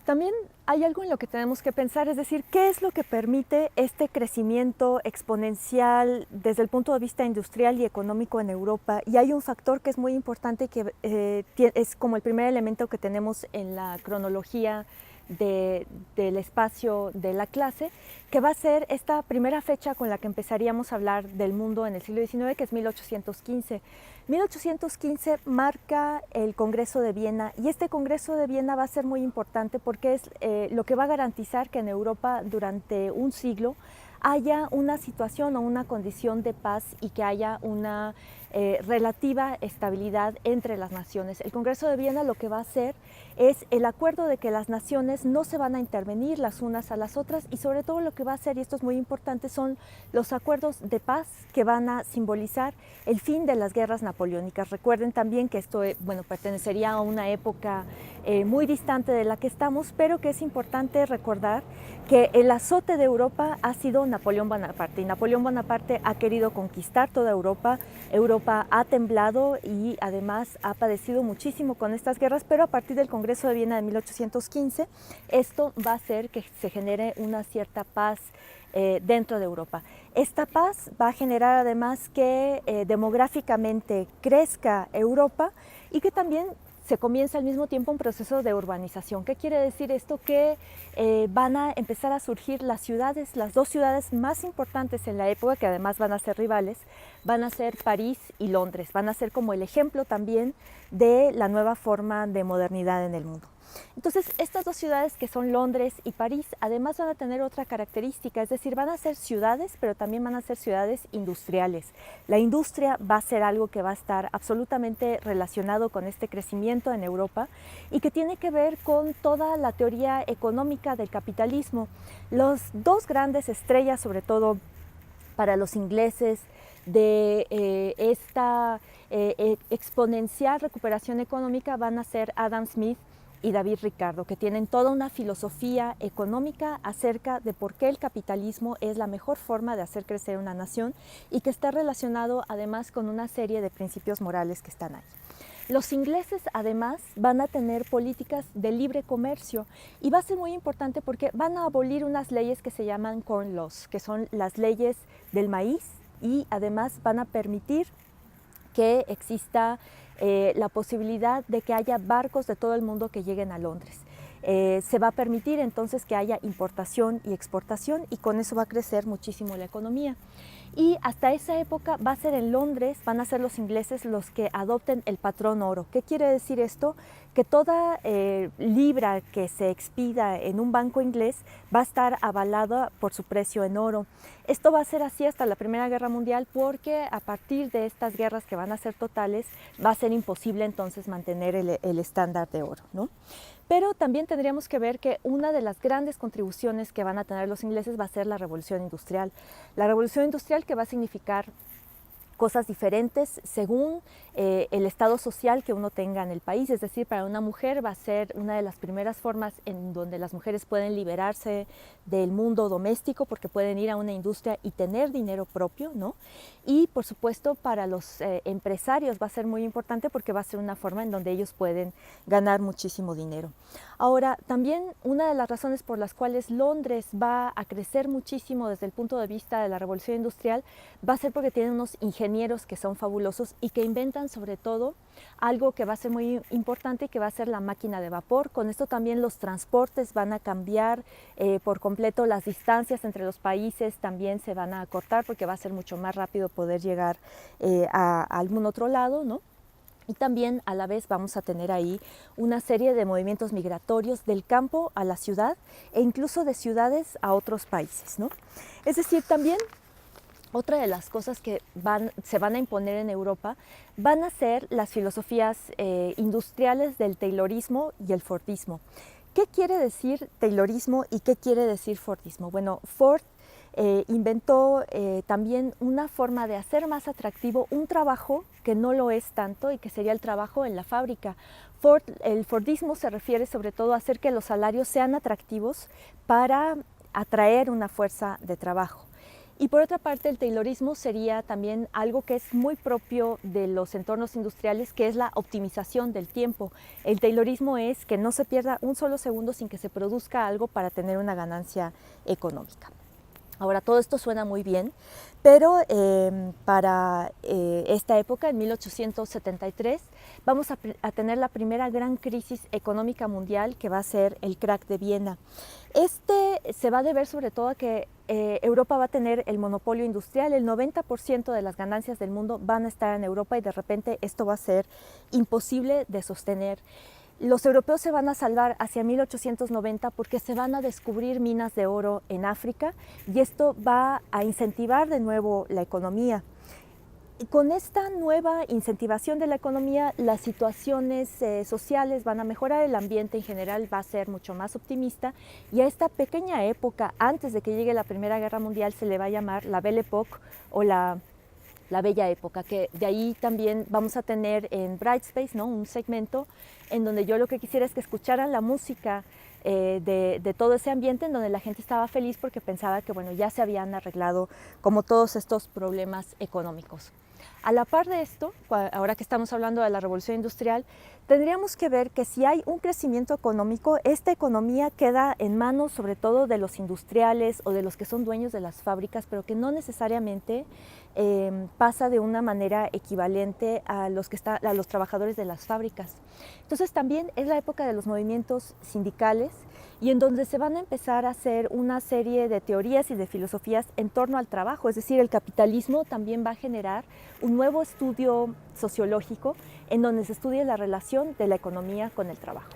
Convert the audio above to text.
También hay algo en lo que tenemos que pensar, es decir, ¿qué es lo que permite este crecimiento exponencial desde el punto de vista industrial y económico en Europa? Y hay un factor que es muy importante que es como el primer elemento que tenemos en la cronología del espacio de la clase, que va a ser esta primera fecha con la que empezaríamos a hablar del mundo en el siglo XIX, que es 1815. 1815 marca el Congreso de Viena, y este Congreso de Viena va a ser muy importante porque es lo que va a garantizar que en Europa durante un siglo haya una situación o una condición de paz y que haya una relativa estabilidad entre las naciones. El Congreso de Viena lo que va a hacer es el acuerdo de que las naciones no se van a intervenir las unas a las otras, y sobre todo lo que va a hacer, y esto es muy importante, son los acuerdos de paz que van a simbolizar el fin de las guerras napoleónicas. Recuerden también que esto pertenecería a una época muy distante de la que estamos, pero que es importante recordar que el azote de Europa ha sido Napoleón Bonaparte, y Napoleón Bonaparte ha querido conquistar toda Europa. Europa ha temblado y además ha padecido muchísimo con estas guerras, pero a partir del Congreso de Viena de 1815, esto va a hacer que se genere una cierta paz dentro de Europa. Esta paz va a generar además que demográficamente crezca Europa y que también se comienza al mismo tiempo un proceso de urbanización. ¿Qué quiere decir esto? Que van a empezar a surgir las ciudades, las dos ciudades más importantes en la época, que además van a ser rivales, van a ser París y Londres. Van a ser como el ejemplo también de la nueva forma de modernidad en el mundo. Entonces, estas dos ciudades, que son Londres y París, además van a tener otra característica, es decir, van a ser ciudades, pero también van a ser ciudades industriales. La industria va a ser algo que va a estar absolutamente relacionado con este crecimiento en Europa y que tiene que ver con toda la teoría económica del capitalismo. Las dos grandes estrellas, sobre todo para los ingleses, de esta exponencial recuperación económica van a ser Adam Smith y David Ricardo, que tienen toda una filosofía económica acerca de por qué el capitalismo es la mejor forma de hacer crecer una nación, y que está relacionado además con una serie de principios morales que están ahí. Los ingleses además van a tener políticas de libre comercio, y va a ser muy importante porque van a abolir unas leyes que se llaman Corn Laws, que son las leyes del maíz, y además van a permitir que exista la posibilidad de que haya barcos de todo el mundo que lleguen a Londres. Se va a permitir entonces que haya importación y exportación, y con eso va a crecer muchísimo la economía. Y hasta esa época va a ser en Londres, van a ser los ingleses los que adopten el patrón oro. ¿Qué quiere decir esto? Que toda libra que se expida en un banco inglés va a estar avalada por su precio en oro. Esto va a ser así hasta la Primera Guerra Mundial, porque a partir de estas guerras, que van a ser totales, va a ser imposible entonces mantener el estándar de oro, ¿no? Pero también tendríamos que ver que una de las grandes contribuciones que van a tener los ingleses va a ser la revolución industrial. La revolución industrial, que va a significar cosas diferentes según el estado social que uno tenga en el país. Es decir, para una mujer va a ser una de las primeras formas en donde las mujeres pueden liberarse del mundo doméstico, porque pueden ir a una industria y tener dinero propio, ¿no? Y por supuesto para los empresarios va a ser muy importante, porque va a ser una forma en donde ellos pueden ganar muchísimo dinero. Ahora, también una de las razones por las cuales Londres va a crecer muchísimo desde el punto de vista de la revolución industrial va a ser porque tienen unos ingenieros que son fabulosos y que inventan sobre todo algo que va a ser muy importante, y que va a ser la máquina de vapor. Con esto también los transportes van a cambiar por completo, las distancias entre los países también se van a acortar, porque va a ser mucho más rápido poder llegar a algún otro lado, ¿no? Y también a la vez vamos a tener ahí una serie de movimientos migratorios del campo a la ciudad, e incluso de ciudades a otros países, ¿no? Es decir, también otra de las cosas que se van a imponer en Europa van a ser las filosofías industriales del Taylorismo y el Fordismo. ¿Qué quiere decir Taylorismo y qué quiere decir Fordismo? Bueno, Ford inventó también una forma de hacer más atractivo un trabajo que no lo es tanto, y que sería el trabajo en la fábrica. El Fordismo se refiere sobre todo a hacer que los salarios sean atractivos para atraer una fuerza de trabajo. Y por otra parte, el taylorismo sería también algo que es muy propio de los entornos industriales, que es la optimización del tiempo. El taylorismo es que no se pierda un solo segundo sin que se produzca algo para tener una ganancia económica. Ahora, todo esto suena muy bien, pero para esta época, en 1873, vamos a tener la primera gran crisis económica mundial, que va a ser el crack de Viena. Este se va a deber sobre todo a que Europa va a tener el monopolio industrial, el 90% de las ganancias del mundo van a estar en Europa y de repente esto va a ser imposible de sostener. Los europeos se van a salvar hacia 1890 porque se van a descubrir minas de oro en África y esto va a incentivar de nuevo la economía. Con esta nueva incentivación de la economía, las situaciones sociales van a mejorar, el ambiente en general va a ser mucho más optimista y a esta pequeña época, antes de que llegue la Primera Guerra Mundial, se le va a llamar la Belle Époque o la bella época, que de ahí también vamos a tener en Brightspace, ¿no? Un segmento en donde yo lo que quisiera es que escucharan la música de todo ese ambiente en donde la gente estaba feliz porque pensaba que bueno, ya se habían arreglado como todos estos problemas económicos. A la par de esto, ahora que estamos hablando de la revolución industrial, tendríamos que ver que si hay un crecimiento económico, esta economía queda en manos sobre todo de los industriales o de los que son dueños de las fábricas, pero que no necesariamente pasa de una manera equivalente a los trabajadores de las fábricas. Entonces también es la época de los movimientos sindicales y en donde se van a empezar a hacer una serie de teorías y de filosofías en torno al trabajo, es decir, el capitalismo también va a generar un nuevo estudio sociológico en donde se estudie la relación de la economía con el trabajo.